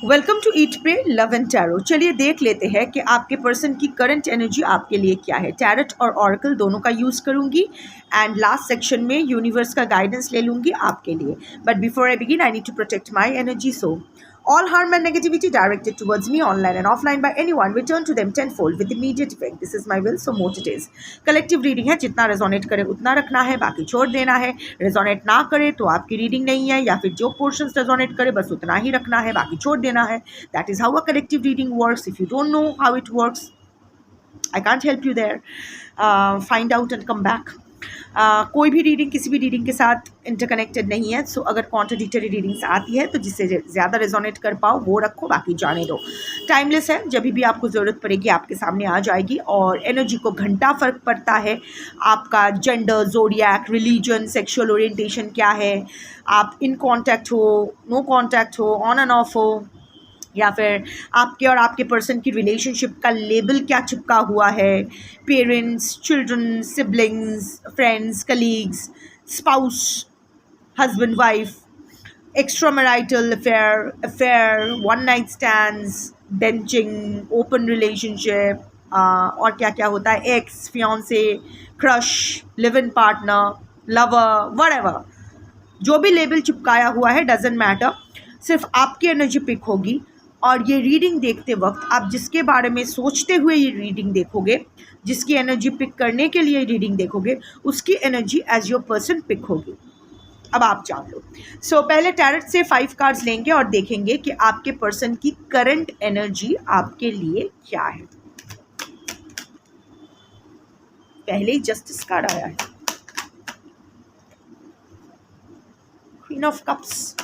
Welcome to eat pray love and tarot. चलिए देख लेते हैं कि आपके पर्सन की करंट एनर्जी आपके लिए क्या है। टैरट और ऑरेकल दोनों का यूज़ करूंगी एंड लास्ट सेक्शन में यूनिवर्स का गाइडेंस ले लूंगी आपके लिए। But before I begin I need to protect my energy, so all harm and negativity directed towards me online and offline by anyone return to them tenfold with immediate effect. This is my will, so mote it is. Collective reading है, जितना resonate करे उतना रखना है, बाकी छोड़ देना है। रेजोनेट ना करे तो आपकी रीडिंग नहीं है, या फिर जो पोर्शंस रेजोनेट करे बस उतना ही रखना है, बाकी छोड़ देना है। That is how a collective reading works. If you don't know how it works, I can't help you there. Find out and come back. कोई भी रीडिंग किसी भी रीडिंग के साथ इंटरकनेक्टेड नहीं है. सो अगर कॉन्ट्रडिक्टरी रीडिंग्स आती है तो जिससे ज़्यादा रेजोनेट कर पाओ वो रखो, बाकी जाने दो. टाइमलेस है, जब भी आपको ज़रूरत पड़ेगी आपके सामने आ जाएगी. और एनर्जी को घंटा फ़र्क पड़ता है. आपका gender, zodiac, religion, sexual orientation क्या है, आप इन कॉन्टैक्ट हो, नो कॉन्टैक्ट हो, ऑन एंड ऑफ हो, या फिर आपके और आपके पर्सन की रिलेशनशिप का लेबल क्या चिपका हुआ है. Parents, children, siblings, friends, colleagues, spouse, husband wife, extra marital affair, one night stands, benching, open relationship, और क्या क्या होता है, ex, fiance, crush, live in partner, lover, whatever. जो भी लेबल चिपकाया हुआ है डजेंट मैटर, सिर्फ आपकी एनर्जी पिक होगी. और ये रीडिंग देखते वक्त आप जिसके बारे में सोचते हुए ये रीडिंग देखोगे, जिसकी एनर्जी पिक करने के लिए रीडिंग देखोगे, उसकी energy as your person pick होगी. अब आप जान लो. सो पहले टैरट से 5 कार्ड्स लेंगे और देखेंगे कि आपके पर्सन की करंट एनर्जी आपके लिए क्या है. पहले ही जस्टिस कार्ड आया है. Queen of cups,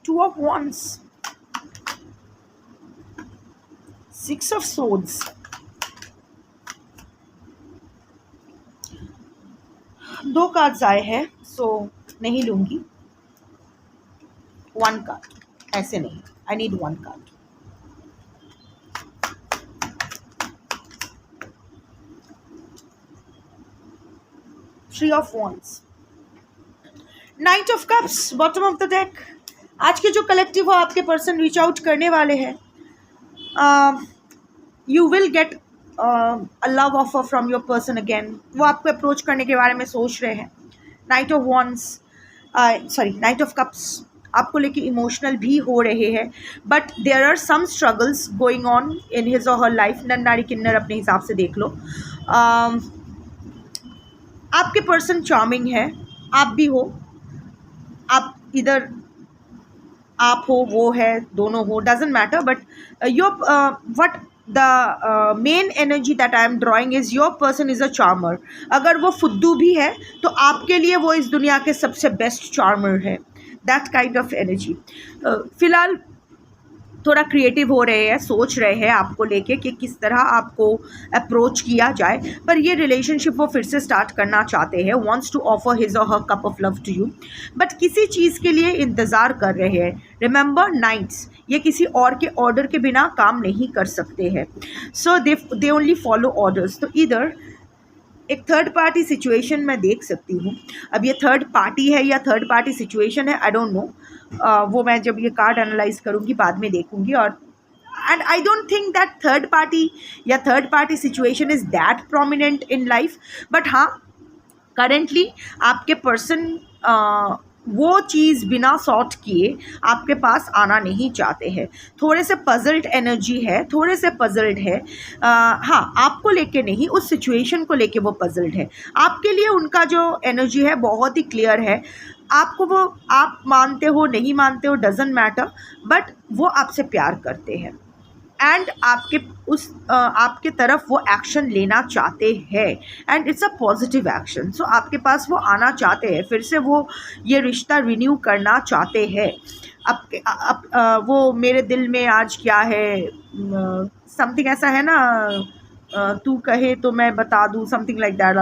Two of Wands, Six of Swords, दो कार्ड्स आए हैं, सो नहीं लूंगी. वन कार्ड, ऐसे नहीं, I need one card. Three of wands, knight of cups, bottom of the deck. आज के जो कलेक्टिव हो आपके पर्सन रीच आउट करने वाले हैं. You will get a love offer from your person again. वो आपको अप्रोच करने के बारे में सोच रहे हैं. Knight of wands, knight of cups आपको लेके इमोशनल भी हो रहे हैं. But there are some struggles going on in his और हर लाइफ. नन्नारी किन्नर अपने हिसाब से देख लो. आपके पर्सन चार्मिंग है, आप भी हो. आप इधर आप हो, वो है, दोनों हो, doesn't matter. But your what the main energy that I am drawing is your person is a charmer. अगर वो फुद्दू भी है तो आपके लिए वो इस दुनिया के सबसे बेस्ट चार्मर है. That kind of energy. फिलहाल थोड़ा क्रिएटिव हो रहे हैं, सोच रहे हैं आपको लेके कि किस तरह आपको अप्रोच किया जाए. पर ये रिलेशनशिप वो फिर से स्टार्ट करना चाहते हैं. वांट्स टू ऑफर हिज और her cup of love to you, but किसी चीज़ के लिए इंतज़ार कर रहे हैं. रिमेंबर नाइट्स, ये किसी और के ऑर्डर के बिना काम नहीं कर सकते हैं. सो दे ओनली फॉलो ऑर्डर्स. तो इधर एक थर्ड पार्टी सिचुएशन मैं देख सकती हूँ. अब ये थर्ड पार्टी है या थर्ड पार्टी सिचुएशन है, आई डोंट नो. वो मैं जब ये कार्ड एनालाइज करूँगी बाद में देखूँगी. और and I don't think that third party या third party situation is that prominent in life. But हाँ, करेंटली आपके पर्सन वो चीज़ बिना सॉर्ट किए आपके पास आना नहीं चाहते हैं. थोड़े से पजल्ड एनर्जी है, थोड़े से पजल्ड है. हाँ, आपको लेके नहीं, उस सिचुएशन को लेके वो पजल्ड है. आपके लिए उनका जो एनर्जी है बहुत ही क्लियर है. आपको वो, आप मानते हो नहीं मानते हो डजेंट मैटर, बट वो आपसे प्यार करते हैं एंड आपके तरफ वो एक्शन लेना चाहते हैं and it's a positive action. So आपके पास वो आना चाहते हैं, फिर से वो ये रिश्ता रिन्यू करना चाहते हैं. अब वो मेरे दिल में आज क्या है, समथिंग ऐसा है ना, तू कहे तो मैं बता दूँ, something like that.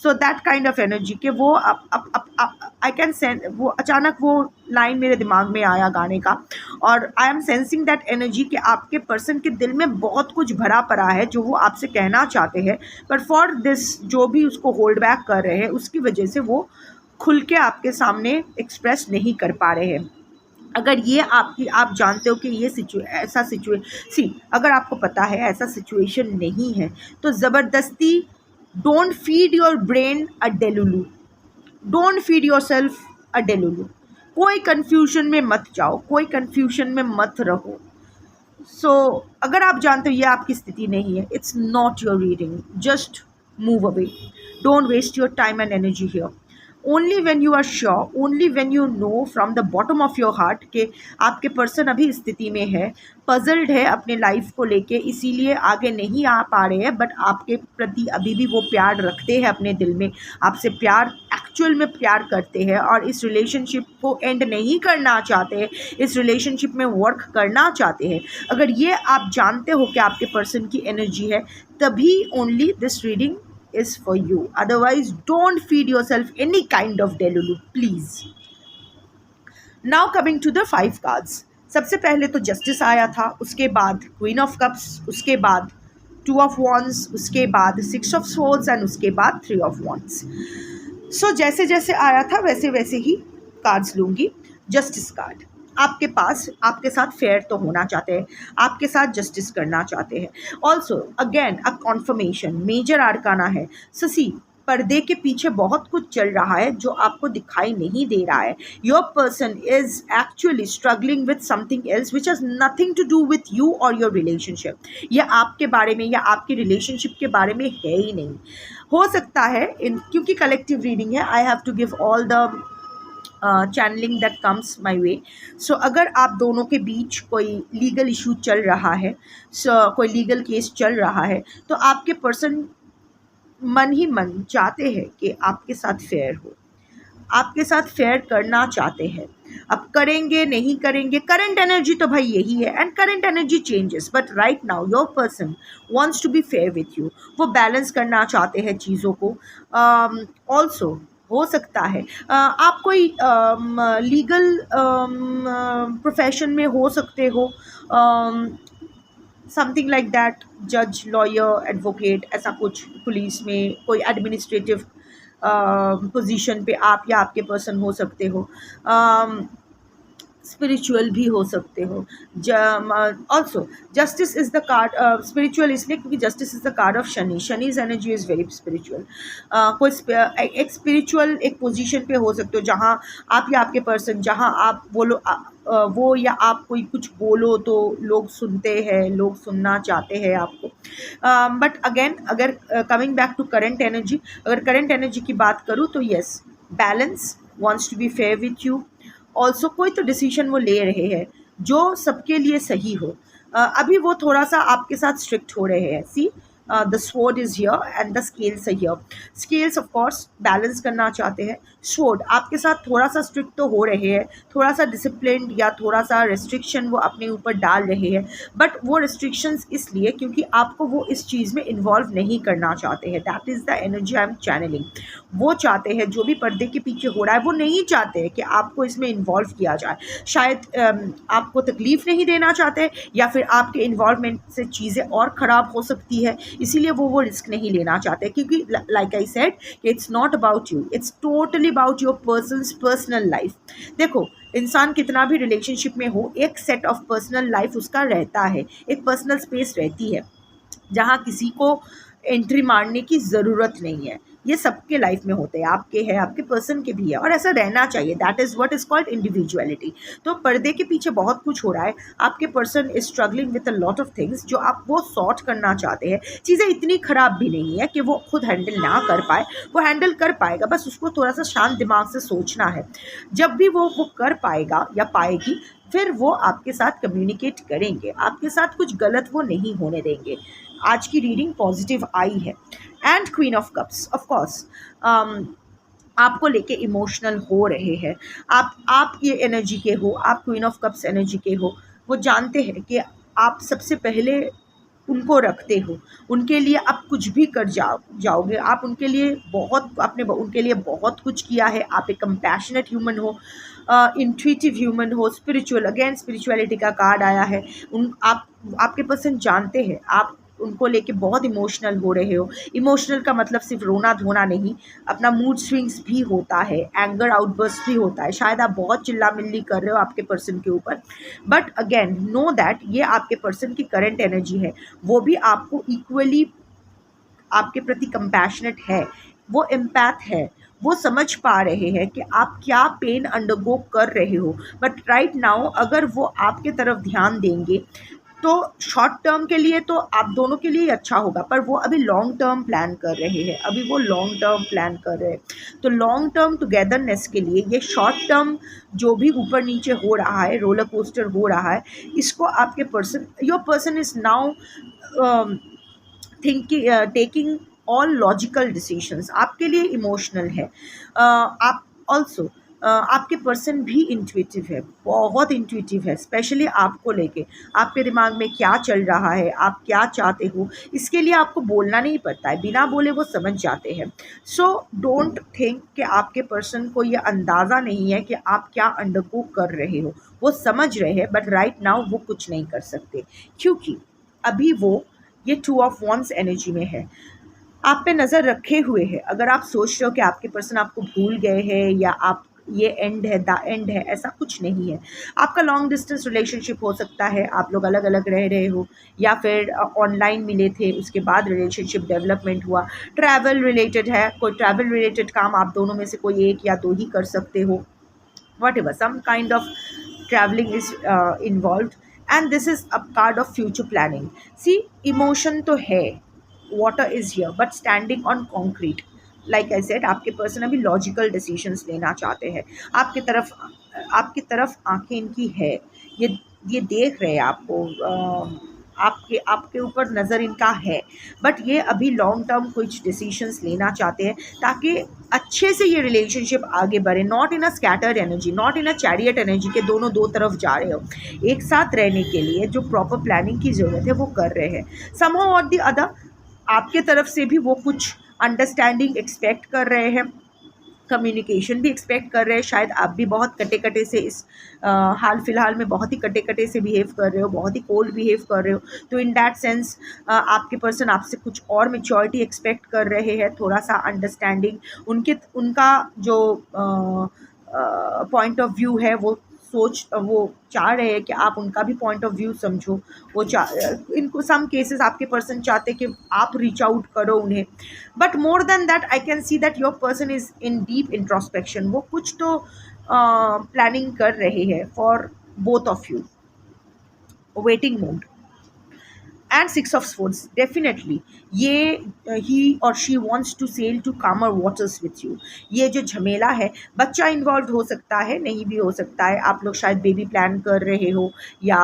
So that kind of energy के वो आई कैन सेंस. वो अचानक वो लाइन मेरे दिमाग में आया गाने का, और I am sensing that energy कि आपके पर्सन के दिल में बहुत कुछ भरा पड़ा है जो वो आपसे कहना चाहते हैं. बट फॉर दिस जो भी उसको होल्ड बैक कर रहे हैं उसकी वजह से वो खुल के आपके सामने एक्सप्रेस नहीं कर पा रहे हैं। अगर ये आप जानते हो कि ये अगर आपको पता है ऐसा सिचुएशन नहीं है, तो ज़बरदस्ती don't feed your brain a delulu, don't feed your self a delulu. कोई कन्फ्यूजन में मत जाओ, कोई कन्फ्यूजन में मत रहो। अगर आप जानते हो ये आपकी स्थिति नहीं है, it's not your reading, just move away, don't waste your time and energy here. Only when you are sure, only when you know from the bottom of your heart कि आपके पर्सन अभी स्थिति में है, पजल्ड है अपने life को लेके, इसीलिए आगे नहीं आ पा रहे हैं, बट आपके प्रति अभी भी वो प्यार रखते हैं अपने दिल में, आपसे एक्चुअल में प्यार करते हैं और इस रिलेशनशिप को एंड नहीं करना चाहते हैं, इस रिलेशनशिप में वर्क करना चाहते हैं। अगर ये आप जानते हो कि आपके पर्सन की एनर्जी है, तभी only this reading is for you. Otherwise, don't feed yourself any kind of delulu, please. Now coming to the 5 cards. सबसे पहले तो जस्टिस आया था, उसके बाद क्वीन ऑफ कप्स, उसके बाद 2 ऑफ वॉन्ड्स, उसके बाद 6 ऑफ सोर्ड्स एंड उसके बाद 3 ऑफ वॉन्ड्स। सो जैसे जैसे आया था वैसे वैसे ही कार्ड्स लूँगी। जस्टिस कार्ड आपके पास, आपके साथ फेयर तो होना चाहते हैं, आपके साथ जस्टिस करना चाहते हैं। Also again a confirmation, major arcana है। ससी पर्दे के पीछे बहुत कुछ चल रहा है जो आपको दिखाई नहीं दे रहा है। Your person is actually struggling with something else which has nothing to do with you और योर रिलेशनशिप। यह आपके बारे में या आपकी रिलेशनशिप के बारे में है ही नहीं। हो सकता है क्योंकि कलेक्टिव रीडिंग है, I have to give all the channelling that comes my way. So अगर आप दोनों के बीच कोई लीगल इशू चल रहा है, कोई लीगल केस चल रहा है, तो आपके पर्सन मन ही मन चाहते हैं कि आपके साथ फेयर हो, आपके साथ फेयर करना चाहते हैं। अब करेंगे नहीं करेंगे, करंट एनर्जी तो भाई यही है and current energy changes, but right now your person wants to be fair with you. वो बैलेंस करना चाहते हैं चीज़ों को। ऑल्सो हो सकता है आप कोई लीगल प्रोफेशन में हो सकते हो, समथिंग लाइक दैट, जज, लॉयर, एडवोकेट, ऐसा कुछ, पुलिस में कोई एडमिनिस्ट्रेटिव पोजीशन पे आप या आपके पर्सन हो सकते हो। स्पिरिचुअल भी हो सकते हो। Also justice is the card, spiritual इसलिए क्योंकि justice is the card of Shani. Shani's energy is very spiritual. कोई एक स्पिरिचुअल एक पोजीशन पे हो सकते हो जहाँ आप या आपके पर्सन, जहाँ आप बोलो वो या आप कोई कुछ बोलो तो लोग सुनते हैं, लोग सुनना चाहते हैं आपको। बट अगेन अगर coming back to current energy, अगर करंट एनर्जी की बात करूँ तो yes, balance, wants to be fair with you. Also कोई तो डिसीजन वो ले रहे हैं जो सबके लिए सही हो। अभी वो थोड़ा सा आपके साथ स्ट्रिक्ट हो रहे हैं। See the sword is here and the scales है here. Scales of course balance करना चाहते हैं। स्वॉर्ड आपके साथ थोड़ा सा स्ट्रिक्ट तो हो रहे हैं, थोड़ा सा डिसिप्लिन या थोड़ा सा रिस्ट्रिक्शन वो अपने ऊपर डाल रहे हैं, बट वो रिस्ट्रिक्शंस इसलिए क्योंकि आपको वो इस चीज़ में इन्वॉल्व नहीं करना चाहते हैं। That is the energy I am channelling. वो चाहते हैं जो भी पर्दे के पीछे हो रहा है, वो नहीं चाहते हैं कि आपको इसमें इन्वॉल्व किया जाए। शायद आपको तकलीफ़ नहीं देना चाहते या फिर आपके इन्वॉल्वमेंट से चीज़ें और ख़राब हो सकती है, इसीलिए वो रिस्क नहीं लेना चाहते। क्योंकि लाइक आई सेड कि it's not about you, it's totally about your persons personal life. देखो इंसान कितना भी रिलेशनशिप में हो, एक सेट ऑफ पर्सनल लाइफ उसका रहता है, एक पर्सनल स्पेस रहती है जहाँ किसी को एंट्री मारने की ज़रूरत नहीं है। ये सबके लाइफ में होते हैं, आपके है, आपके पर्सन के भी है, और ऐसा रहना चाहिए। That is what is called individuality. तो पर्दे के पीछे बहुत कुछ हो रहा है, आपके person is struggling with a lot of things जो आप वो सॉर्ट करना चाहते हैं। चीज़ें इतनी ख़राब भी नहीं है कि वो खुद हैंडल ना कर पाए, वो हैंडल कर पाएगा, बस उसको थोड़ा सा शांत दिमाग से सोचना है। जब भी वो कर पाएगा या पाएगी, फिर वो आपके साथ कम्युनिकेट करेंगे, आपके साथ कुछ गलत वो नहीं होने देंगे। आज की रीडिंग पॉजिटिव आई है। And queen of cups of course आपको लेके इमोशनल हो रहे हैं। आप ये एनर्जी के हो, आप क्वीन ऑफ कप्स एनर्जी के हो। वो जानते हैं कि आप सबसे पहले उनको रखते हो, उनके लिए आप कुछ भी कर जाओगे। आप उनके लिए आपने उनके लिए बहुत कुछ किया है। आप एक कंपैशनेट ह्यूमन हो, इंट्यूटिव ह्यूमन हो, स्पिरिचुअल, अगेन स्पिरिचुअलिटी का कार्ड आया है। आपके पर्सन जानते हैं आप उनको लेके बहुत इमोशनल हो रहे हो। इमोशनल का मतलब सिर्फ रोना धोना नहीं, अपना मूड स्विंग्स भी होता है, एंगर आउटबर्स्ट भी होता है। शायद आप बहुत चिल्ला मिल्ली कर रहे हो आपके पर्सन के ऊपर, बट अगेन नो दैट ये आपके पर्सन की करंट एनर्जी है। वो भी आपको इक्वली आपके प्रति कंपैशनेट है, वो एम्पैथ है, वो समझ पा रहे हैं कि आप क्या पेन अंडरगो कर रहे हो। बट राइट नाउ अगर वो आपके तरफ ध्यान देंगे तो शॉर्ट टर्म के लिए तो आप दोनों के लिए ही अच्छा होगा, पर वो अभी लॉन्ग टर्म प्लान कर रहे हैं, अभी वो लॉन्ग टर्म प्लान कर रहे हैं। तो लॉन्ग टर्म टुगेदरनेस के लिए ये शॉर्ट टर्म जो भी ऊपर नीचे हो रहा है, रोलर कोस्टर हो रहा है, इसको आपके person, your person is now thinking, taking all logical decisions. आपके लिए इमोशनल है। आप ऑल्सो आपके पर्सन भी इंट्यूटिव है, बहुत इंट्यूटिव है, स्पेशली आपको लेके। आपके दिमाग में क्या चल रहा है, आप क्या चाहते हो, इसके लिए आपको बोलना नहीं पड़ता है, बिना बोले वो समझ जाते हैं। सो डोंट थिंक कि आपके पर्सन को ये अंदाज़ा नहीं है कि आप क्या अंडरगो कर रहे हो। वो समझ रहे हैं, बट राइट नाउ वो कुछ नहीं कर सकते, क्योंकि अभी वो ये 2 ऑफ वॉन्ड्स एनर्जी में है, आप पे नज़र रखे हुए है। अगर आप सोच रहे हो कि आपके पर्सन आपको भूल गए हैं या आप ये एंड है, द एंड है, ऐसा कुछ नहीं है। आपका लॉन्ग डिस्टेंस रिलेशनशिप हो सकता है, आप लोग अलग अलग रह रहे हो, या फिर ऑनलाइन मिले थे, उसके बाद रिलेशनशिप डेवलपमेंट हुआ। ट्रैवल रिलेटेड है, कोई ट्रैवल रिलेटेड काम आप दोनों में से कोई एक या दो ही कर सकते हो, whatever, some kind of traveling is involved, and this is a part of future planning. See, emotion तो है, water is here, but standing on concrete, like I said, आपके पर्सन अभी लॉजिकल डिसीजंस लेना चाहते हैं। आपकी तरफ आंखें इनकी है, ये देख रहे हैं आपको, आपके आपके ऊपर नज़र इनका है, बट ये अभी लॉन्ग टर्म कुछ डिसीजंस लेना चाहते हैं ताकि अच्छे से ये रिलेशनशिप आगे बढ़े। Not in a scattered energy, not in a chariot energy के दोनों दो तरफ जा रहे हो। एक साथ रहने के लिए जो प्रॉपर प्लानिंग की ज़रूरत है वो कर रहे हैं। समहाउ और द अदर आपके तरफ से भी वो कुछ अंडरस्टैंडिंग एक्सपेक्ट कर रहे हैं, कम्युनिकेशन भी एक्सपेक्ट कर रहे हैं। शायद आप भी बहुत कटे कटे से इस हाल फिलहाल में बहुत ही कटे कटे से बिहेव कर रहे हो, बहुत ही कोल्ड बिहेव कर रहे हो। तो इन दैट सेंस आपके पर्सन आपसे कुछ और मैच्योरिटी एक्सपेक्ट कर रहे हैं, थोड़ा सा अंडरस्टैंडिंग। उनका जो पॉइंट ऑफ व्यू है वो चाह रहे हैं कि आप उनका भी पॉइंट ऑफ व्यू समझो। इनको सम केसेस आपके पर्सन चाहते कि आप रीच आउट करो उन्हें, but more than that I can see that your person is in deep introspection. वो कुछ तो प्लानिंग कर रहे हैं for both of you, waiting mode. And 6 of swords, definitely ये ही और she wants to sail to calmer waters with you. ये जो झमेला है, बच्चा इन्वॉल्व हो सकता है, नहीं भी हो सकता है। आप लोग शायद बेबी प्लान कर रहे हो, या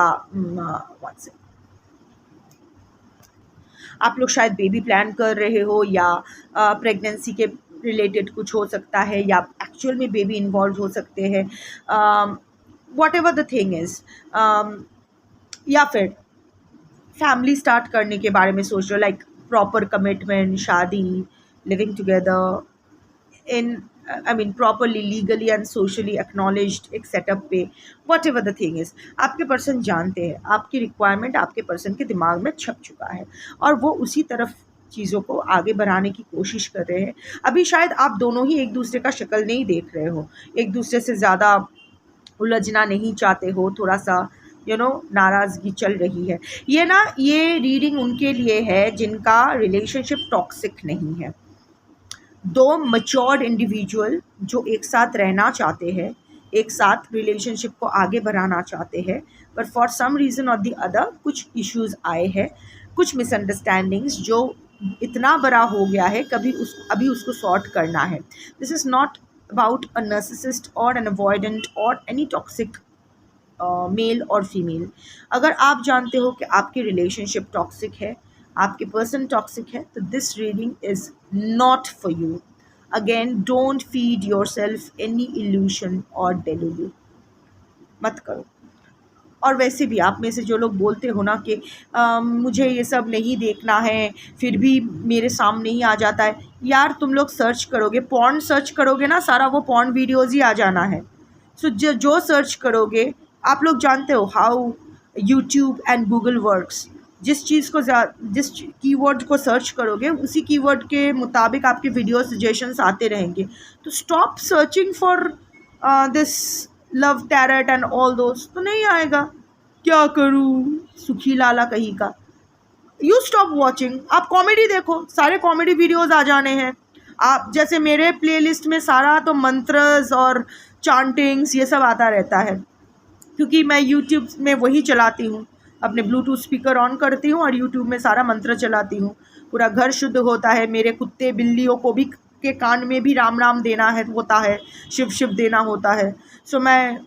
आप लोग शायद बेबी प्लान कर रहे हो, या प्रेगनेंसी के रिलेटेड कुछ हो सकता है, या एक्चुअल में बेबी इन्वॉल्व हो सकते हैं, what ever the thing is. या फिर फैमिली स्टार्ट करने के बारे में सोच रहे हो, लाइक प्रॉपर कमिटमेंट, शादी, living together in I mean properly legally and socially acknowledged एक सेटअप पे, what ever the thing is. आपके पर्सन जानते हैं आपकी रिक्वायरमेंट आपके पर्सन के दिमाग में छप चुका है, और वो उसी तरफ चीज़ों को आगे बढ़ाने की कोशिश कर रहे हैं। अभी शायद आप दोनों ही एक दूसरे का शक्ल नहीं देख रहे हो, एक दूसरे से ज़्यादा उलझना नहीं चाहते हो, थोड़ा सा नाराज़गी चल रही है। ये रीडिंग उनके लिए है जिनका रिलेशनशिप टॉक्सिक नहीं है। दो मैच्योर्ड इंडिविजुअल जो एक साथ रहना चाहते हैं, एक साथ रिलेशनशिप को आगे बढ़ाना चाहते हैं, पर फॉर सम रीज़न और द अदर कुछ इश्यूज आए हैं, कुछ मिसअंडरस्टैंडिंग्स जो इतना बड़ा हो गया है, अभी उसको सॉर्ट करना है। This is not about a narcissist और एन अवॉइडेंट और एनी टॉक्सिक मेल और फीमेल। अगर आप जानते हो कि आपकी रिलेशनशिप टॉक्सिक है, आपके पर्सन टॉक्सिक है, तो this reading is not for you. Again, don't feed your self any evolution और डेलूलू, मत करो। और वैसे भी आप में से जो लोग बोलते हो ना कि मुझे ये सब नहीं देखना है, फिर भी मेरे सामने ही आ जाता है, यार तुम लोग सर्च करोगे, पॉर्न सर्च करोगे ना, सारा वो पॉर्न वीडियोज़ ही आ जाना है। सो जो सर्च करोगे, आप लोग जानते हो how YouTube and Google works, जिस चीज़ को जिस कीवर्ड को सर्च करोगे उसी कीवर्ड के मुताबिक आपके वीडियो सजेशंस आते रहेंगे. तो stop searching for this love tarot and all those. तो नहीं आएगा. क्या करूँ, सुखी लाला कहीं का. You stop watching. आप कॉमेडी देखो, सारे कॉमेडी वीडियोज़ आ जाने हैं. आप जैसे मेरे प्लेलिस्ट में सारा तो मंत्रस और चांटिंग्स ये सब आता रहता है, क्योंकि मैं यूट्यूब में वही चलाती हूँ. अपने ब्लूटूथ स्पीकर ऑन करती हूँ और यूट्यूब में सारा मंत्र चलाती हूँ. पूरा घर शुद्ध होता है. मेरे कुत्ते बिल्लियों को भी के कान में भी राम राम देना होता है, शिव शिव देना होता है. सो मैं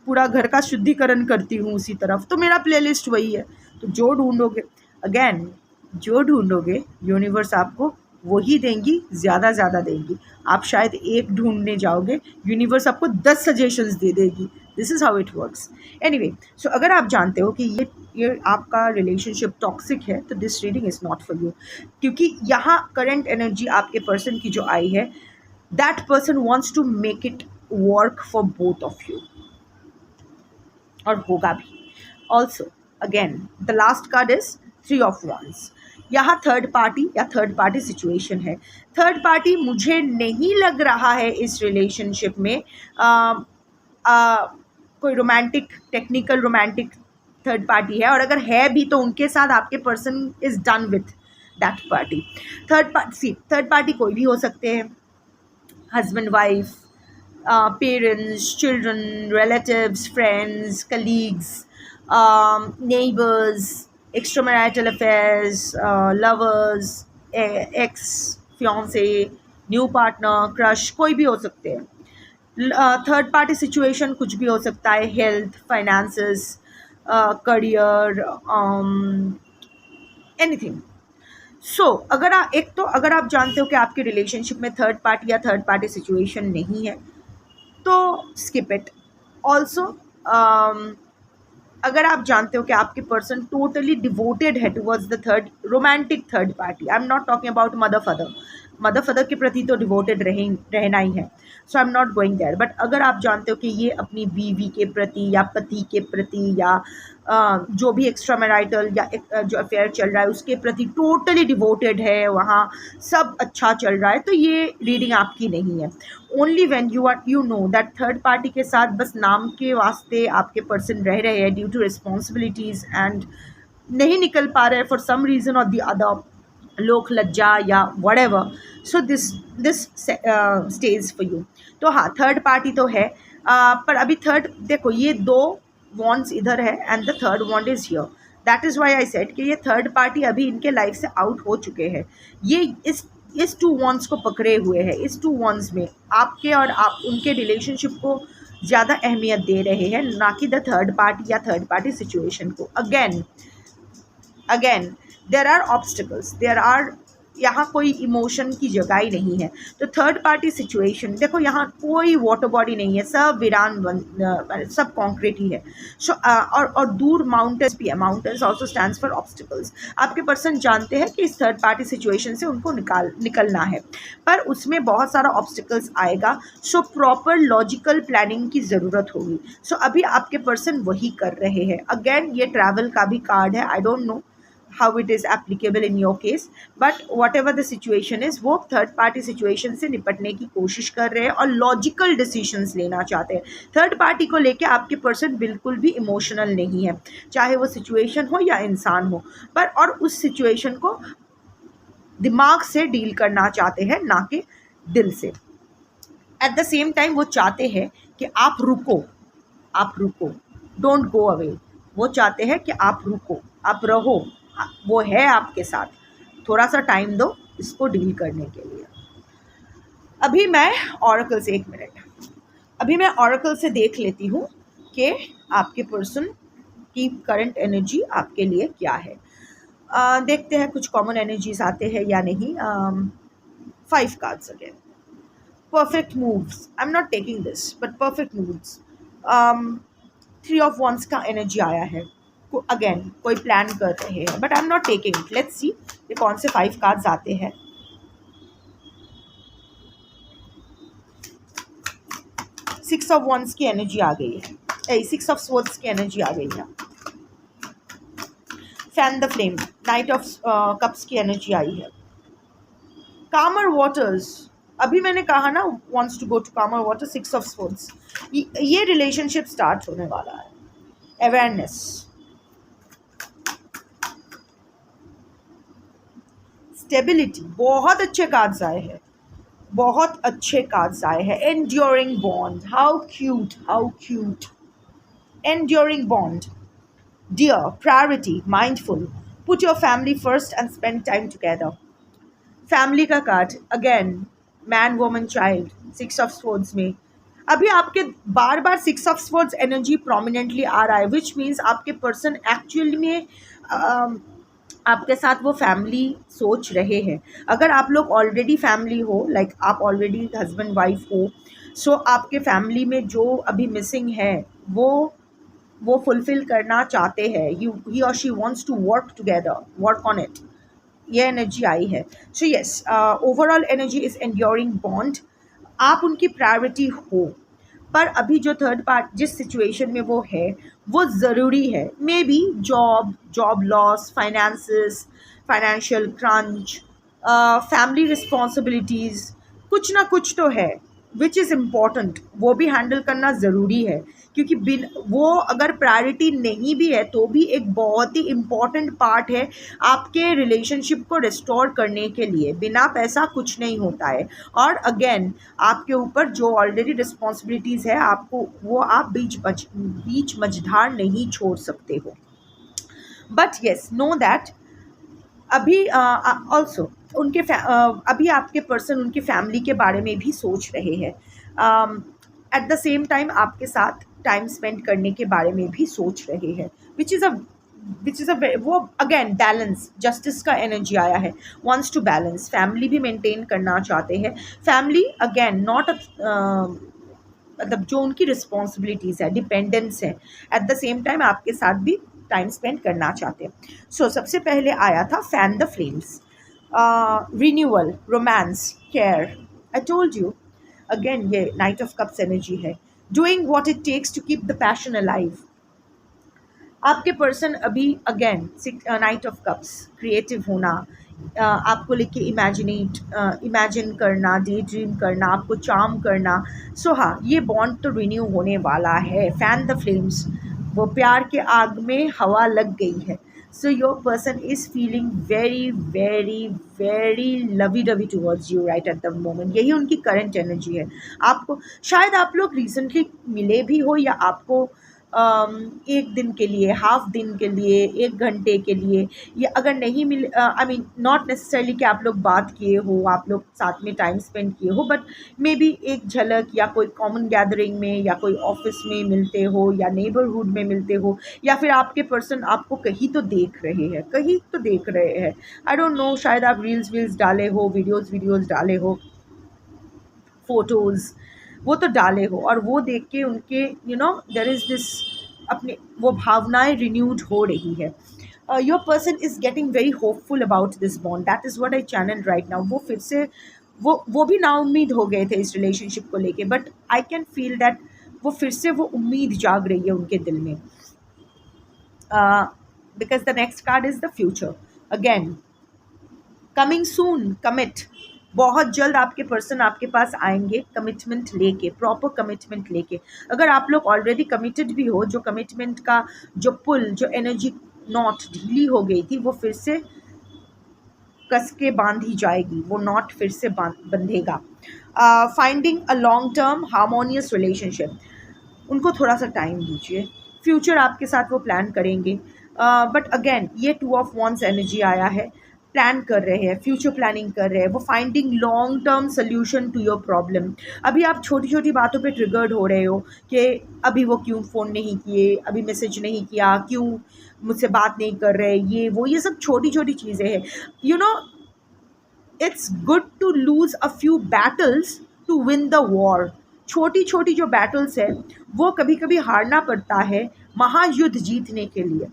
पूरा घर का शुद्धिकरण करती हूँ उसी तरफ. तो मेरा प्लेलिस्ट वही है. तो जो ढूंढोगे, अगेन जो ढूंढोगे यूनिवर्स आपको वही देंगी, ज़्यादा देंगी. आप शायद एक ढूंढने जाओगे, यूनिवर्स आपको 10 सजेशंस दे देगी. This is how it works. Anyway, so अगर आप जानते हो कि ये आपका रिलेशनशिप टॉक्सिक है, तो this reading is not for you. क्योंकि यहाँ करंट एनर्जी आपके पर्सन की जो आई है, that person wants to make it work for both of you, और होगा भी. Also again the last card is 3 of wands. यहाँ थर्ड पार्टी सिचुएशन है. थर्ड पार्टी मुझे नहीं लग रहा है इस रिलेशनशिप में कोई टेक्निकल रोमांटिक थर्ड पार्टी है. और अगर है भी तो उनके साथ आपके person is done with that party. Third party कोई भी हो सकते हैं. Husband, wife, parents, children, relatives, friends, colleagues, neighbors, extramarital affairs, lovers, ex, fiance, new partner, crush, कोई भी हो सकते हैं. थर्ड पार्टी सिचुएशन कुछ भी हो सकता है. Health, finances, career, anything. So अगर आप जानते हो कि आपके रिलेशनशिप में थर्ड पार्टी या थर्ड पार्टी सिचुएशन नहीं है, तो स्किप इट. ऑल्सो अगर आप जानते हो कि आपके पर्सन टोटली डिवोटेड है towards the romantic third party. I am not talking about mother father के प्रति तो डिवोटेड रहना ही है. So I am not going there. But अगर आप जानते हो कि ये अपनी बीवी के प्रति या पति के प्रति या जो भी एक्स्ट्रा मैरिटल या जो अफेयर चल रहा है उसके प्रति टोटली डिवोटेड है, वहाँ सब अच्छा चल रहा है, तो ये रीडिंग आपकी नहीं है. Only when you know that third party के साथ बस नाम के वास्ते आपके पर्सन रह रहे हैं ड्यू टू रिस्पॉन्सिबिलिटीज़ एंड नहीं निकल पा रहे फॉर सम रीज़न और द अदर, लोक लज्जा या whatever. So this stage for you. तो हाँ, थर्ड पार्टी तो है. पर अभी थर्ड देखो, ये 2 वॉन्ड्स इधर है and the third wand is here. That is why I said कि ये थर्ड पार्टी अभी इनके लाइफ से आउट हो चुके हैं. ये इस 2 वॉन्ड्स को पकड़े हुए हैं. इस 2 वॉन्ड्स में आपके और आप उनके रिलेशनशिप को ज़्यादा अहमियत दे रहे हैं, ना कि द थर्ड पार्टी या थर्ड पार्टी सिचुएशन को. अगेन देयर आर ऑब्स्टिकल्स, यहाँ कोई इमोशन की जगह ही नहीं है. तो थर्ड पार्टी सिचुएशन देखो, यहाँ कोई वाटर बॉडी नहीं है, सब वीरान सब कॉन्क्रीट ही है. सो और दूर माउंटेन्स भी है. Mountains also stands for obstacles. आपके पर्सन जानते हैं कि इस थर्ड पार्टी सिचुएशन से उनको निकलना है, पर उसमें बहुत सारा ऑब्स्टिकल्स आएगा. सो प्रॉपर लॉजिकल प्लानिंग की ज़रूरत होगी. सो अभी आपके पर्सन वही कर रहे हैं. अगेन ये ट्रैवल का भी कार्ड है. आई don't no how it is applicable in your case, but whatever the situation is, वो थर्ड पार्टी सिचुएशन से निपटने की कोशिश कर रहे हैं और लॉजिकल डिसीजंस लेना चाहते हैं. थर्ड पार्टी को लेके आपके पर्सन बिल्कुल भी इमोशनल नहीं है, चाहे वो सिचुएशन हो या इंसान हो, पर और उस सिचुएशन को दिमाग से डील करना चाहते हैं, ना कि दिल से. एट द सेम टाइम वो चाहते हैं कि आप रुको, डोंट गो अवे. वो चाहते हैं कि आप रुको, आप रहो, वो है आपके साथ, थोड़ा सा टाइम दो इसको डील करने के लिए. अभी मैं ऑरेकल से देख लेती हूँ कि आपके पर्सन की करंट एनर्जी आपके लिए क्या है. देखते हैं कुछ कॉमन एनर्जीज आते हैं या नहीं. 5 cards again. Perfect moves. I am not taking this, but perfect moves. 3 of wands का एनर्जी आया है. अगेन कोई प्लान कर रहे हैं, but I am not taking it. Let's see ये कौन से 5 कार्ड्स आते हैं. 6 ऑफ वॉन्ड्स की एनर्जी आ गई है. 6 ऑफ स्वॉर्ड्स की एनर्जी आ गई है. Fan the flame, night of cups की एनर्जी आई है। कामर वाटर्स, अभी मैंने कहा ना, वॉन्ट्स टू गो टू कामर वाटर, 6 ऑफ स्वर्ड्स, ये रिलेशनशिप स्टार्ट होने वाला है। अवेयरनेस, स्टेबिलिटी, बहुत अच्छे कार्ड्स आए हैं, बहुत अच्छे कार्ड्स आए हैं। Enduring bond, how cute, how cute. Enduring bond, dear, priority, mindful, put your family first and spend time together. Family का card again, man woman child, 6 of swords में अभी आपके बार बार 6 ऑफ स्वर्ड्स एनर्जी प्रोमिनेंटली आ रहा है, which means आपके पर्सन एक्चुअली में आपके साथ वो फैमिली सोच रहे हैं। अगर आप लोग ऑलरेडी फैमिली हो, लाइक आप ऑलरेडी हस्बैंड वाइफ हो, सो आपके फैमिली में जो अभी मिसिंग है वो फुलफिल करना चाहते हैं। ही और she wants to work together, work on it, ये एनर्जी आई है। So yes, overall energy is enduring bond, आप उनकी प्रायोरिटी हो, पर अभी जो थर्ड पार्ट जिस सिचुएशन में वो है वो ज़रूरी है। May be job loss, finances, financial crunch, family responsibilities, कुछ ना कुछ तो है विच इज़ इम्पॉर्टेंट, वो भी हैंडल करना ज़रूरी है। क्योंकि वो अगर प्रायोरिटी नहीं भी है तो भी एक बहुत ही इम्पॉर्टेंट पार्ट है आपके रिलेशनशिप को रिस्टोर करने के लिए। बिना पैसा कुछ नहीं होता है, और अगेन आपके ऊपर जो ऑलरेडी रिस्पॉन्सिबिलिटीज़ है आपको वो आप बीच मझधार नहीं छोड़ सकते हो। बट येस, नो दैट अभी ऑल्सो अभी आपके पर्सन उनकी फैमिली के बारे में भी सोच रहे हैं। एट द सेम टाइम आपके साथ टाइम स्पेंड करने के बारे में भी सोच रहे हैं, विच इज़ अ वो अगेन बैलेंस, जस्टिस का एनर्जी आया है, वॉन्ट्स टू बैलेंस, फैमिली भी मेंटेन करना चाहते हैं। फैमिली अगेन नॉट मतलब जो उनकी रिस्पॉन्सिबिलिटीज़ है, डिपेंडेंस है, एट द सेम टाइम आपके साथ भी टाइम स्पेंड करना चाहते हैं। सो सबसे पहले आया था fan the flames, renewal, romance, care. I told you again, ये नाइट ऑफ कप्स एनर्जी है। Doing what it takes to keep the passion alive, आपके पर्सन अभी again knight of cups, creative होना, आपको लेके इमेजिन करना, डे ड्रीम करना, आपको चार्म करना। सो हाँ, ये बॉन्ड तो रिन्यू होने वाला है। फैन द फ्लेम्स, वो प्यार के आग में हवा लग गई है। So your person is feeling very very very lovey dovey towards you right at the moment. यही उनकी करंट एनर्जी है। आपको शायद आप लोग रिसेंटली मिले भी हो, या आपको एक दिन के लिए, हाफ दिन के लिए, 1 घंटे के लिए, या अगर नहीं मिले, आई मीन नॉट नेसेसरली कि आप लोग बात किए हो, आप लोग साथ में टाइम स्पेंड किए हो, बट मे बी एक झलक, या कोई कॉमन गैदरिंग में, या कोई ऑफिस में मिलते हो, या नेबरहुड में मिलते हो, या फिर आपके पर्सन आपको कहीं तो देख रहे हैं। आई डोंट नो, शायद आप रील्स डाले हो, वीडियोज़ डाले हो, फोटोज़ वो तो डाले हो, और वो देख के उनके देयर इज़ दिस, अपने वो भावनाएं रिन्यूड हो रही है। Your person is getting very hopeful about this bond, that is what I channel right now. वो फिर से वो भी नाउम्मीद हो गए थे इस रिलेशनशिप को लेके, but I can feel that वो फिर से वो उम्मीद जाग रही है उनके दिल में। Because the next card is the future again, coming soon, commit, बहुत जल्द आपके पर्सन आपके पास आएंगे कमिटमेंट लेके, प्रॉपर कमिटमेंट लेके। अगर आप लोग ऑलरेडी कमिटेड भी हो, जो कमिटमेंट का जो पुल, जो एनर्जी नॉट ढीली हो गई थी, वो फिर से कस के बांधी जाएगी, वो नॉट फिर से बंधेगा। Finding a long term harmonious relationship, उनको थोड़ा सा टाइम दीजिए, फ्यूचर आपके साथ वो प्लान करेंगे। बट अगेन ये 2 ऑफ वॉन्ड्स एनर्जी आया है, प्लान कर रहे हैं, फ्यूचर प्लानिंग कर रहे हैं, वो finding long term solution to your problem. अभी आप छोटी छोटी बातों पे ट्रिगर्ड हो रहे हो कि अभी वो क्यों फ़ोन नहीं किए, अभी मैसेज नहीं किया, क्यों मुझसे बात नहीं कर रहे, ये सब छोटी छोटी चीज़ें हैं। It's good to lose a few battles to win the war. छोटी छोटी जो बैटल्स है वो कभी कभी हारना पड़ता है महायुद्ध जीतने के लिए।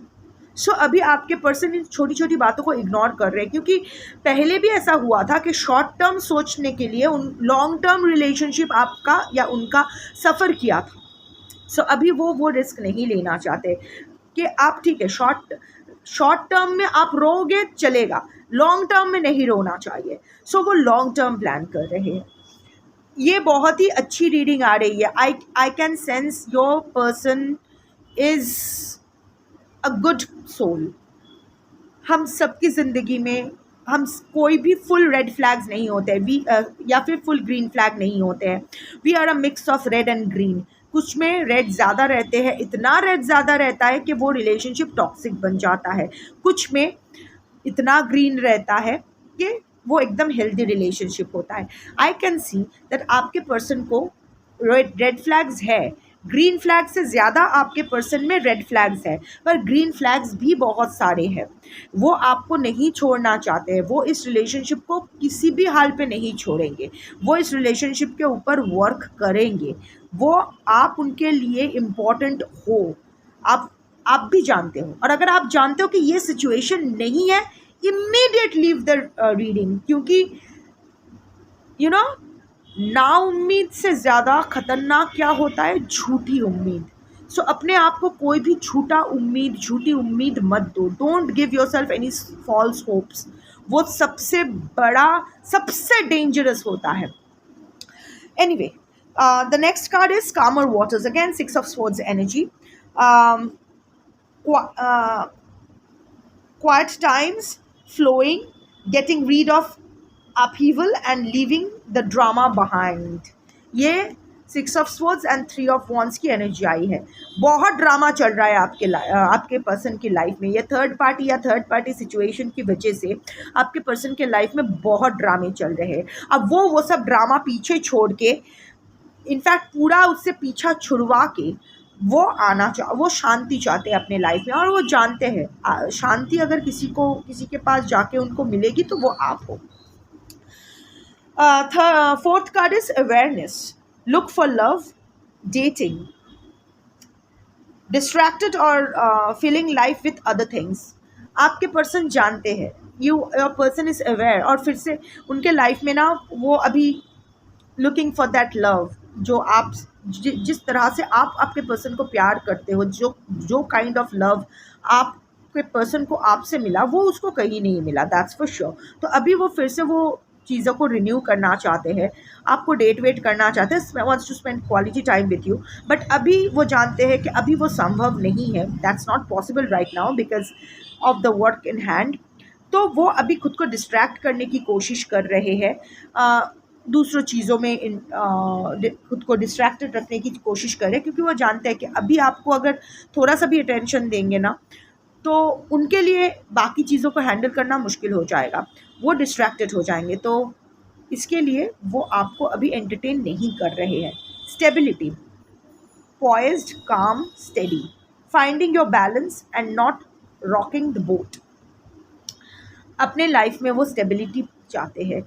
सो अभी आपके पर्सन इन छोटी छोटी बातों को इग्नोर कर रहे हैं, क्योंकि पहले भी ऐसा हुआ था कि शॉर्ट टर्म सोचने के लिए उन लॉन्ग टर्म रिलेशनशिप आपका या उनका सफ़र किया था। सो अभी वो रिस्क नहीं लेना चाहते कि आप ठीक है, शॉर्ट शॉर्ट टर्म में आप रोगे चलेगा, लॉन्ग टर्म में नहीं रोना चाहिए। सो वो लॉन्ग टर्म प्लान कर रहे हैं। ये बहुत ही अच्छी रीडिंग आ रही है। I can sense your person is a good soul. हम सबकी ज़िंदगी में हम कोई भी फुल रेड फ्लैग्स नहीं होते हैं, या फिर फुल ग्रीन फ्लैग नहीं होते हैं। We are a mix of red and green. कुछ में रेड ज़्यादा रहते हैं, इतना रेड ज़्यादा रहता है कि वो रिलेशनशिप टॉक्सिक बन जाता है। कुछ में इतना ग्रीन रहता है कि वो एकदम हेल्दी रिलेशनशिप होता है। आई कैन सी दैट आपके पर्सन को रेड फ्लैग्स है, ग्रीन फ्लैग से ज़्यादा आपके पर्सन में रेड फ्लैग्स है, पर ग्रीन फ्लैग्स भी बहुत सारे हैं। वो आपको नहीं छोड़ना चाहते हैं, वो इस रिलेशनशिप को किसी भी हाल पे नहीं छोड़ेंगे, वो इस रिलेशनशिप के ऊपर वर्क करेंगे। वो आप उनके लिए इम्पॉर्टेंट हो, आप भी जानते हो। और अगर आप जानते हो कि ये सिचुएशन नहीं है, इमीडिएट लीव द रीडिंग, क्योंकि यू नो नाउम्मीद से ज़्यादा खतरनाक क्या होता है? झूठी उम्मीद। सो अपने आप को कोई भी झूठी उम्मीद मत दो। Don't give yourself any false hopes. वो सबसे बड़ा, सबसे डेंजरस होता है। Anyway, the next card is calmer waters, again 6 of Swords energy. um, quiet times, flowing, getting rid of upheaval and leaving the drama behind. ये 6 of Swords and 3 of Wands की energy आई है। बहुत drama चल रहा है आपके पर्सन की लाइफ में। ये थर्ड पार्टी सिचुएशन की वजह से आपके पर्सन के लाइफ में बहुत ड्रामे चल रहे हैं। अब वो सब ड्रामा पीछे छोड़ के, इनफैक्ट पूरा उससे पीछा छुड़वा के वो शांति चाहते हैं अपने लाइफ में। और वो जानते हैं शांति अगर किसी के पास जाके उनको मिलेगी तो वो आप हो। Fourth card is awareness, look for love, dating, distracted और feeling life with other things. आपके पर्सन जानते हैं, योर पर्सन इज अवेयर, और फिर से उनके लाइफ में ना वो अभी लुकिंग फॉर दैट लव, जो आप जिस तरह से आप आपके पर्सन को प्यार करते हो, जो काइंड ऑफ लव आपके पर्सन को आपसे मिला, वो उसको कहीं नहीं मिला, दैट्स फॉर श्योर। तो अभी वो फिर से वो चीज़ों को रिन्यू करना चाहते हैं, आपको वेट करना चाहते हैं, wants to spend quality time with you. But अभी वो जानते हैं कि अभी वो संभव नहीं है, that's not possible right now because of the work in hand. तो वो अभी खुद को डिस्ट्रैक्ट करने की कोशिश कर रहे हैं, दूसरों चीज़ों में खुद को डिस्ट्रैक्टेड रखने की कोशिश करें, क्योंकि वो जानते हैं कि अभी आपको अगर थोड़ा सा भी अटेंशन देंगे ना तो उनके लिए बाकी चीज़ों को हैंडल करना मुश्किल हो जाएगा, वो डिस्ट्रैक्टेड हो जाएंगे। तो इसके लिए वो आपको अभी एंटरटेन नहीं कर रहे हैं। Stability, poised, calm, steady, finding your balance and not rocking the boat. अपने लाइफ में वो स्टेबिलिटी चाहते हैं।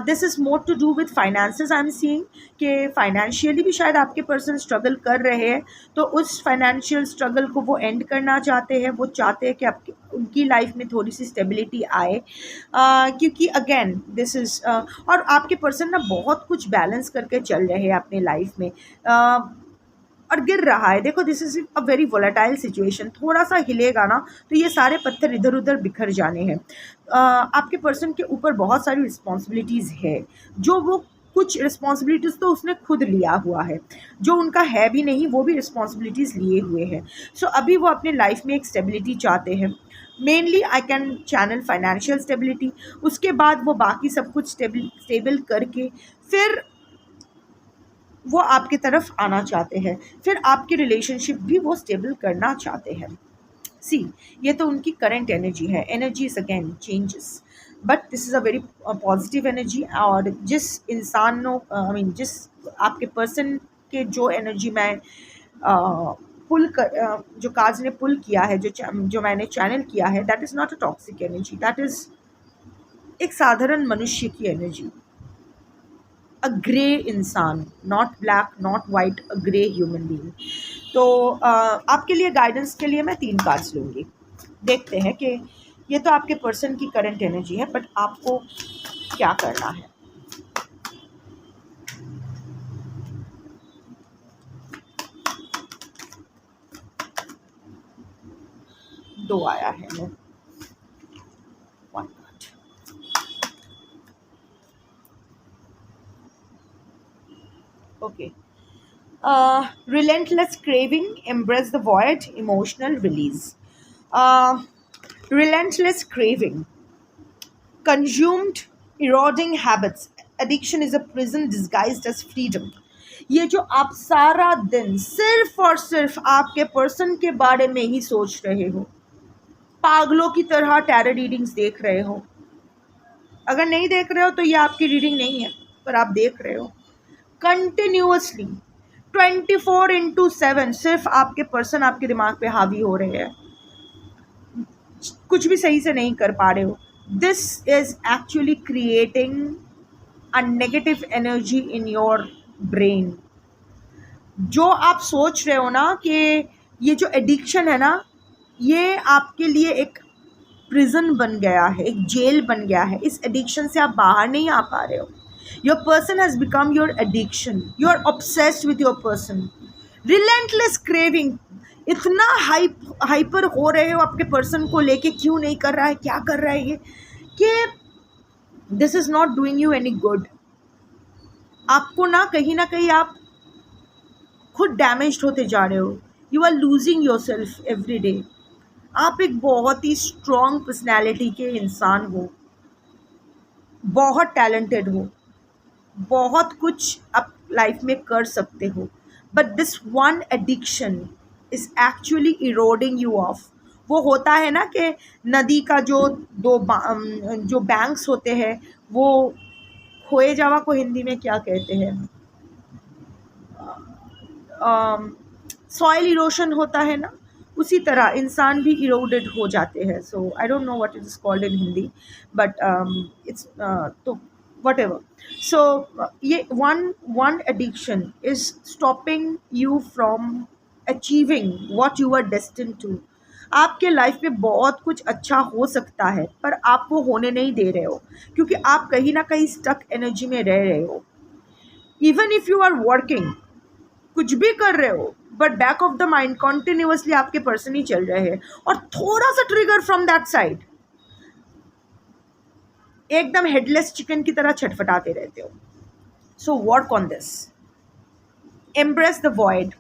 This is more to do with finances. I am seeing कि फाइनेंशियली भी शायद आपके पर्सन स्ट्रगल कर रहे हैं, तो उस फाइनेंशियल स्ट्रगल को वो एंड करना चाहते हैं। वो चाहते हैं कि उनकी लाइफ में थोड़ी सी स्टेबिलिटी आए, क्योंकि अगेन दिस इज़ और आपके पर्सन ना बहुत कुछ बैलेंस करके चल रहे हैं अपने लाइफ में, और गिर रहा है। देखो, this is a very volatile situation. थोड़ा सा हिलेगा ना तो ये सारे पत्थर इधर उधर बिखर जाने हैं। आपके पर्सन के ऊपर बहुत सारी रिस्पॉन्सिबिलिटीज़ है, जो वो कुछ रिस्पॉन्सिबिलिटीज़ तो उसने खुद लिया हुआ है, जो उनका है भी नहीं वो भी रिस्पॉन्सिबिलिटीज़ लिए हुए हैं। सो अभी वो अपने लाइफ में एक स्टेबिलिटी चाहते हैं। Mainly I can channel financial stability, उसके बाद वो बाकी सब कुछ स्टेबल करके फिर वो आपकी तरफ आना चाहते हैं, फिर आपकी रिलेशनशिप भी वो स्टेबल करना चाहते हैं। सी, ये तो उनकी करंट एनर्जी है। Energy is again changes, but this is a very positive energy. और जिस इंसानों जिस आपके पर्सन के जो एनर्जी मैं पुल कर जो कार्ड्स ने पुल किया है, जो मैंने चैनल किया है, that is not a toxic energy, that is एक साधारण मनुष्य की एनर्जी, अ ग्रे इंसान, not black not white, a grey human being. तो आपके लिए गाइडेंस के लिए मैं 3 कार्ड्स लूँगी। देखते हैं कि ये तो आपके पर्सन की करंट एनर्जी है, बट आपको क्या करना है। दो आया है no, one card. Okay, relentless craving, embrace the void, emotional release. Relentless craving, consumed, eroding habits, addiction is a prison disguised as freedom. ये जो आप सारा दिन सिर्फ और सिर्फ आपके पर्सन के बारे में ही सोच रहे हो, पागलों की तरह टैरो रीडिंग्स देख रहे हो, अगर नहीं देख रहे हो तो ये आपकी रीडिंग नहीं है, पर आप देख रहे हो कंटिन्यूअसली 24/7 सिर्फ आपके पर्सन आपके दिमाग पे हावी हो रहे हैं, कुछ भी सही से नहीं कर पा रहे हो. This is actually creating a negative energy in your brain. जो आप सोच रहे हो ना कि ये जो एडिक्शन है ना, ये आपके लिए एक प्रिजन बन गया है, एक जेल बन गया है. इस एडिक्शन से आप बाहर नहीं आ पा रहे हो. Your person has become your addiction. You are obsessed with your person. Relentless craving, इतना हाइपर हो रहे हो आपके पर्सन को लेके, क्यों नहीं कर रहा है, क्या कर रहा है ये, कि this is not doing you any good. आपको ना कहीं आप खुद डैमेज्ड होते जा रहे हो. You are losing yourself every day. आप एक बहुत ही स्ट्रॉन्ग पर्सनैलिटी के इंसान हो, बहुत टैलेंटेड हो, बहुत कुछ आप लाइफ में कर सकते हो, but this one addiction is actually eroding you of. वो होता है ना कि नदी का जो बैंक्स होते हैं, वो खोए जावा को हिंदी में क्या कहते हैं, सॉइल इरोशन होता है ना, उसी तरह इंसान भी इरोडेड हो जाते हैं. So I don't know what it is called in Hindi, but it's तो वट एवर. सो ये one addiction is stopping you from achieving what you are destined to. आपके लाइफ में बहुत कुछ अच्छा हो सकता है, पर आप वो होने नहीं दे रहे हो, क्योंकि आप कहीं ना कहीं स्टक एनर्जी में रह रहे हो. Even if you are working, कुछ भी कर रहे हो, but back of the mind continuously आपके पर्सन ही चल रहे हैं, और थोड़ा सा ट्रिगर फ्रॉम दैट साइड एकदम हेडलेस चिकन की तरह छटफटाते रहते हो. So work on this. Embrace the void.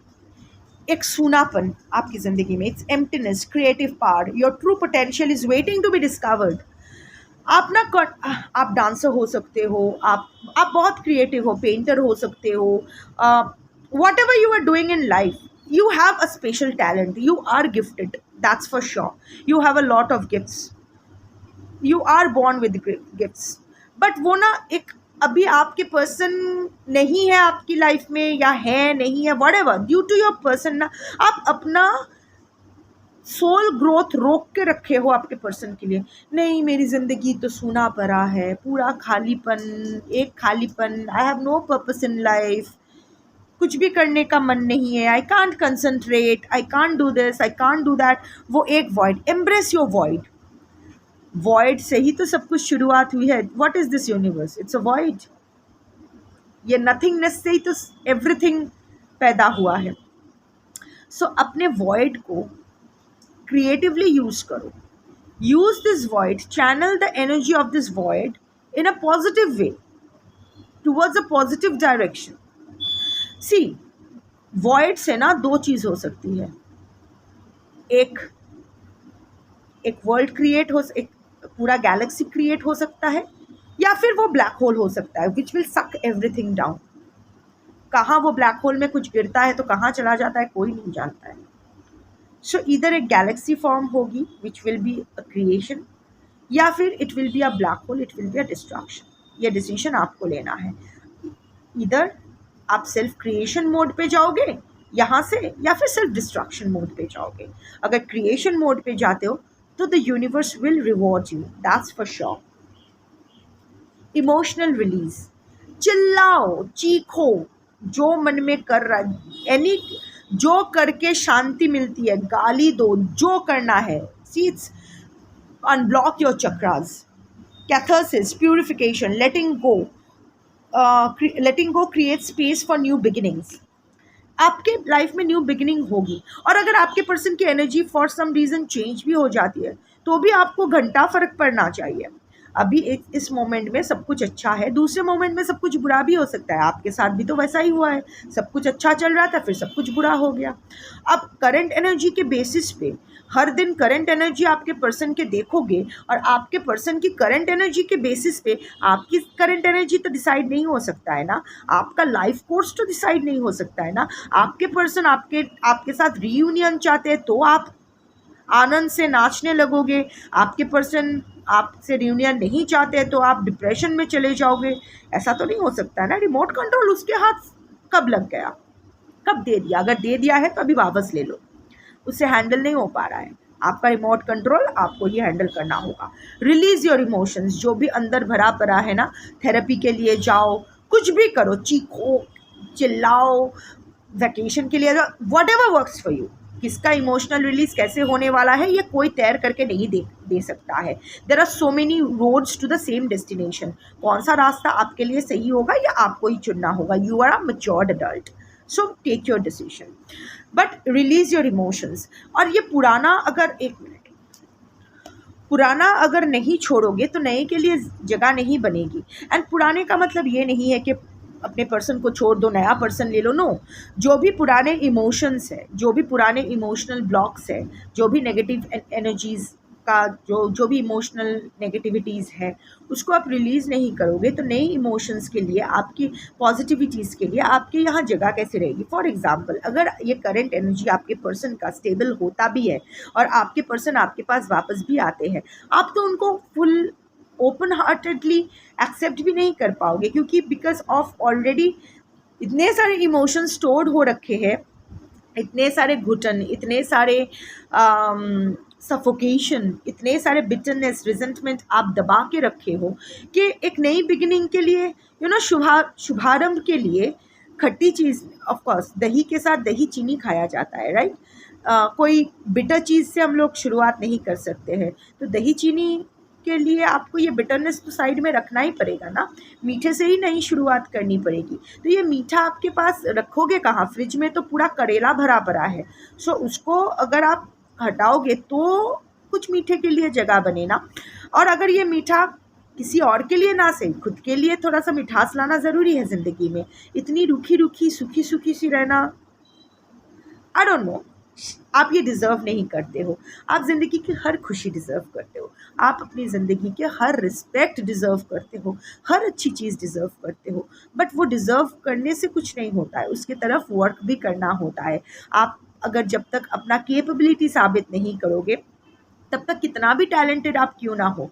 एक सूनापन आपकी ज़िंदगी में, it's emptiness, creative power, your true potential is waiting to be discovered. आप ना आप डांसर हो सकते हो, आप बहुत क्रिएटिव हो, पेंटर हो सकते हो, whatever you are doing in life, you have a special talent, you are gifted, that's for sure. You have a lot of gifts, you are born with gifts, but वो ना एक अभी आपके person नहीं है आपकी life में, या है नहीं है, whatever, due to your person ना आप अपना सोल ग्रोथ रोक के रखे हो आपके पर्सन के लिए. नहीं, मेरी ज़िंदगी तो सूना पड़ा है, पूरा खालीपन, एक खालीपन, I have no purpose in life, कुछ भी करने का मन नहीं है, I can't concentrate, I can't do this, I can't do that. वो एक void. Embrace your void. Void से ही तो सब कुछ शुरुआत हुई है. What is this universe? It's a void. ये नथिंगनेस से ही तो एवरीथिंग पैदा हुआ है. सो अपने वॉइड को क्रिएटिवली यूज करो. Use this void, channel the energy of this void in a positive way, towards a positive direction. See, void से ना दो चीज़ हो सकती है. एक वर्ल्ड क्रिएट हो, एक पूरा गैलेक्सी क्रिएट हो सकता है, या फिर वो ब्लैक होल हो सकता है विच विल सक एवरीथिंग डाउन. कहाँ वो ब्लैक होल में कुछ गिरता है तो कहाँ चला जाता है कोई नहीं जानता है. सो इधर एक गैलेक्सी फॉर्म होगी which will be a creation, या फिर it will be a black hole, it will be a destruction. ये डिसीजन आपको लेना है. इधर आप सेल्फ क्रिएशन मोड पे जाओगे यहाँ से, या फिर सेल्फ डिस्ट्रक्शन मोड पे जाओगे. अगर क्रिएशन मोड पे जाते हो तो the universe will reward you, that's for sure. Emotional release. चिल्लाओ, चीखो, जो मन में कर रहा है, एनी जो करके शांति मिलती है, गाली दो, जो करना है. See, it's unblock your chakras. Catharsis, purification, letting go creates space for new beginnings. आपके लाइफ में न्यू बिगिनिंग होगी। और अगर आपके पर्सन की energy for some reason change भी हो जाती है तो भी आपको घंटा फ़र्क पड़ना चाहिए। अभी एक इस मोमेंट में सब कुछ अच्छा है, दूसरे मोमेंट में सब कुछ बुरा भी हो सकता है। आपके साथ भी तो वैसा ही हुआ है, सब कुछ अच्छा चल रहा था फिर सब कुछ बुरा हो गया। अब करंट एनर्जी के बेसिस पे हर दिन करंट एनर्जी आपके पर्सन के देखोगे और आपके पर्सन की करंट एनर्जी के बेसिस पे आपकी करंट एनर्जी तो डिसाइड नहीं हो सकता है ना, आपका लाइफ कोर्स तो डिसाइड नहीं हो सकता है ना। आपके पर्सन आपके आपके साथ रीयूनियन चाहते हैं तो आप आनंद से नाचने लगोगे, आपके पर्सन आपसे रियूनियन नहीं चाहते तो आप डिप्रेशन में चले जाओगे। ऐसा तो नहीं हो सकता है ना। रिमोट कंट्रोल उसके हाथ कब लग गया, कब दे दिया? अगर दे दिया है तो अभी वापस ले लो, उससे हैंडल नहीं हो पा रहा है आपका रिमोट कंट्रोल, आपको ये हैंडल करना होगा। रिलीज योर इमोशंस, जो भी अंदर भरा पड़ा है ना, थेरेपी के लिए जाओ, कुछ भी करो, चीखो, चिल्लाओ, वैकेशन के लिए जाओ, what ever works for you. किसका इमोशनल रिलीज कैसे होने वाला है ये कोई तैर करके नहीं दे सकता है। There are so many roads to the same destination. कौन सा रास्ता आपके लिए सही होगा या आपको ही चुनना होगा। You are a matured adult, so take your decision but release your emotions. और ये पुराना अगर एक मिनट पुराना अगर नहीं छोड़ोगे तो नए के लिए जगह नहीं बनेगी। एंड पुराने का मतलब ये नहीं है कि अपने पर्सन को छोड़ दो नया पर्सन ले लो, नो। जो भी पुराने इमोशंस है, जो भी पुराने इमोशनल ब्लॉक्स है, जो भी नेगेटिव एनर्जीज का जो भी इमोशनल नेगेटिविटीज़ है उसको आप रिलीज़ नहीं करोगे तो नई इमोशंस के लिए, आपकी पॉजिटिविटीज़ के लिए आपके यहाँ जगह कैसे रहेगी। फॉर एग्जांपल, अगर ये करंट एनर्जी आपके पर्सन का स्टेबल होता भी है और आपके पर्सन आपके पास वापस भी आते हैं, आप तो उनको फुल ओपन हार्टेडली एक्सेप्ट भी नहीं कर पाओगे, क्योंकि बिकॉज ऑफ ऑलरेडी इतने सारे इमोशंस स्टोर्ड हो रखे हैं, इतने सारे घुटन, इतने सारे सफोकेशन, इतने सारे बिटरनेस, रिजेंटमेंट आप दबा के रखे हो कि एक नई बिगिनिंग के लिए शुभारंभ के लिए खट्टी चीज़, ऑफ कोर्स दही के साथ दही चीनी खाया जाता है, राइट। कोई बिटर चीज़ से हम लोग शुरुआत नहीं कर सकते हैं, तो दही चीनी के लिए आपको ये बिटरनेस तो साइड में रखना ही पड़ेगा ना, मीठे से ही नई शुरुआत करनी पड़ेगी। तो ये मीठा आपके पास रखोगे कहाँ, फ्रिज में तो पूरा करेला भरा पड़ा है। सो उसको अगर आप हटाओगे तो कुछ मीठे के लिए जगह बने ना। और अगर ये मीठा किसी और के लिए ना सही, खुद के लिए थोड़ा सा मिठास लाना ज़रूरी है ज़िंदगी में। इतनी रूखी रूखी सूखी सूखी सी रहना, आई डोंट नो, आप ये डिज़र्व नहीं करते हो। आप ज़िंदगी की हर खुशी डिज़र्व करते हो, आप अपनी ज़िंदगी के हर रिस्पेक्ट डिज़र्व करते हो, हर अच्छी चीज़ डिज़र्व करते हो। बट वो डिज़र्व करने से कुछ नहीं होता है, उसकी तरफ वर्क भी करना होता है। आप अगर जब तक अपना कैपेबिलिटी साबित नहीं करोगे, तब तक कितना भी टैलेंटेड आप क्यों ना हो,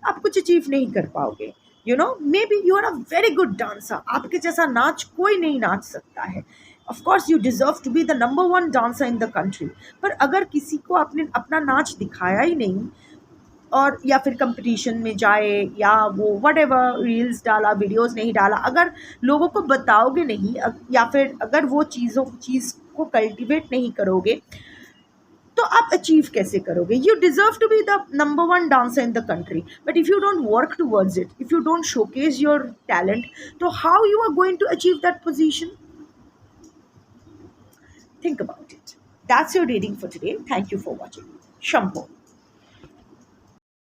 आप कुछ अचीव नहीं कर पाओगे। You know, maybe you are a very good dancer, आपके जैसा नाच कोई नहीं नाच सकता है। Of course you deserve to be the number 1 dancer in the country, पर अगर किसी को आपने अपना नाच दिखाया ही नहीं और या फिर कंपटीशन में जाए या वो वट एवर रील्स डाला, वीडियोस नहीं डाला, अगर लोगों को बताओगे नहीं या फिर अगर वो चीज़ को कल्टिवेट नहीं करोगे तो आप अचीव कैसे करोगे। You deserve to be the number 1 dancer in the country, but if you don't work towards it, if you don't showcase your talent, तो how you are going to achieve that position. Think about it. That's your reading for today. Thank you for watching. Shampoo.